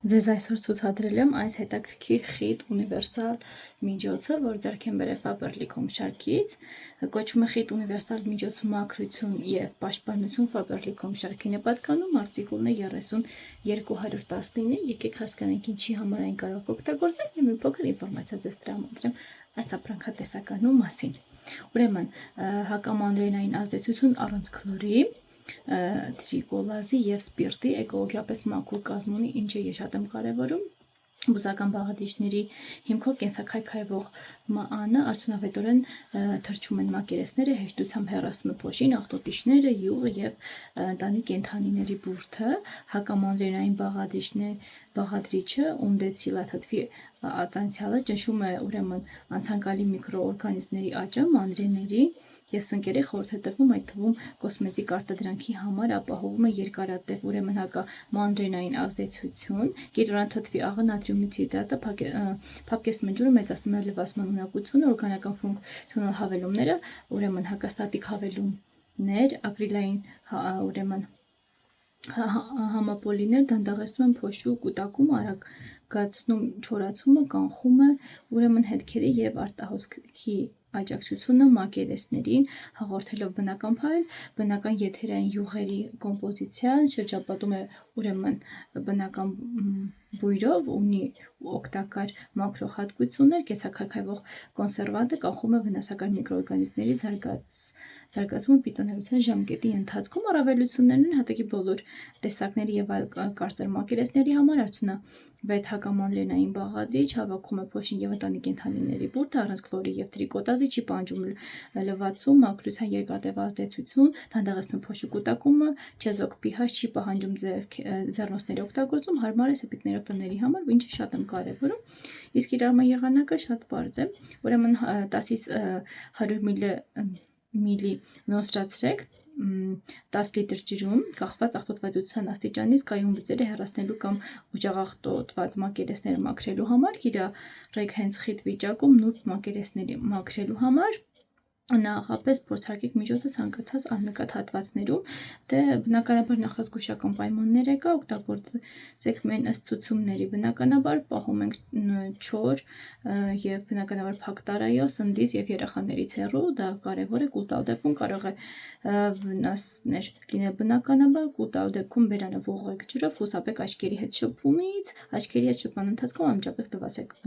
Ձեզ այսօր ցուցադրել եմ այս հետաքրքիր խիտ ունիվերսալ միջոցը, որ ձեռք եմ բերել Faberlic-ում շարքից, կոչվում է խիտ ունիվերսալ միջոց մաքրություն եւ պաշտպանություն Faberlic-ում շարքին է պատկանում, արտիկուլն է 30219, եկեք հասկանանք ինչի համար այն կարող է օգտագործել եւ մի փոքր ինֆորմացիա ձեզ տրամադրեմ այս ապրանքատեսականում մասին։ Ուրեմն հակամանրենային ազդեցություն առանց քլորի, տրիկոլազի եւ սպիրտի էկոլոգիապես մաքուր կազմ ունի, ինչը ես շատ եմ կարևորում։ Բուսական բաղադրիչների հիմքով կենսաքայքայվող ՄԱՆ-ը արդյունավետորեն թրջում են մակերեսները, հեշտությամբ հեռացնում է փոշին, աղտոտիչները, յուղը եւ ընտանի կենդանիների բուրդը։ Հակամանրենային բաղադրիչը ումդեցիլաթթվի ածանցյալը ճնշում է ուրեմն անցանկալի միկրոօրգանիզմների աճը, մանրեների եւ սնկերի խորհուրդ է տրվում, այդ թվում կոսմետիկ արտադրանքի համար ապահովում է երկարատև ուրեմն հակամանրենային ազդեցություն, կետոնաթթվի աղը նատրիումի ցիտրատը փափկեցնում է ջուրը, մեծացնում է լվացման ունակությունը, օրգանական ֆունկցիոնալ հավելումները, ուրեմն հակաստատիկ հավելումներ, ակրիլային ուրեմն համապոլիներ դանդաղեցնում են փոշու կուտակումը, արագացնում չորացումը, կանխում է ուրեմն հետքերի եւ արտահոսքի աջակցությունը մակերեսներին, հաղորդելով բնական փայլ, բնական եթերային յուղերի կոմպոզիցիան, շրջապատում է ուրեմն բնական բույրով, ունի օգտակար մակրոխատկություններ, կենսաքայքայվող կոնսերվանտ է, կանխում է վնասակար միկրոօրգանիզմների զարգացումը պիտանայության ժամկետի ընթացքում, առավելություններն են հատակի բոլոր տեսակների եւ այլ կարծր մակերեսների համար արդյունավետ հակամանրենային բաղադրիչ, հավաքում է փոշին եւ ընտանի կենդանիների բուրդը առանց քլորի եւ տրիկոտազի, չի պահանջում լվացում, մաքրության երկարատև ազդեցություն, դանդաղեցնում է փոշու կուտակումը, չեզոք pH, չի պահանջում ձեռնոցների օգտագործում, հարմար է սեպիկներով տների համար, ինչը շատ եմ կարևորում, իսկ կիրառման եղանակը շատ պարզ է, ուրեմն 10-ից 100 մլ նոսրացրեք 10 լիտր ջրում, կախված աղտոտվածության աստիճանից, կայուն բծերը հեռացնելու կամ ուժեղաղտոտված մակերեսները մաքրելու համար, կիրառեք հենց խիտ վիճակում նուրբ մակերեսների մաքրելու համար, նախապես փորձարկեք միջոցը ցանկացած աննկատ հատվածներում, բնականաբար նախազգուշական պայմաններ է կա, օգտագործեք մեն ըստ ցուցումների, բնականաբար պահում ենք չոր եւ բնականաբար փակ տարայով, սնդից եւ երեխաներից հեռու, դա կարեւոր է, կուտալ դեպքում կարող է վնասներ լինել բնականաբար, կուտալ դեպքում բերանը ողեք ջրով, խուսափեք աչքերի հետ շփումից, աչքերի հետ շփման ընթացքում անմիջապես լվացեք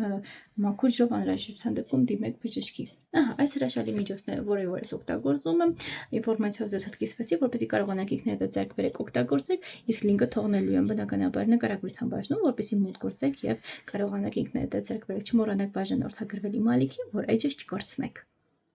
մաքուր ջրով, անհրաժեշտության դեպքում դիմեք բժշկի։ Այս հրաշալի միջոցն է, որը ես օգտագործում եմ, ինֆորմացիայով ձեզ հետ կիսվեցի, որպեսզի կարողանաք ինքներդ ձեռք բերեք օգտագործեք, իսկ լինքը թողնելու եմ բնականաբար նկարագրության բաժնում, որպեսզի մուտք գործեք եւ կարողանաք ինքներդ ձեռք բերեք, չմոռանաք բաժանորդագրվել իմ ալիքին, որ էջս չկորցնեք։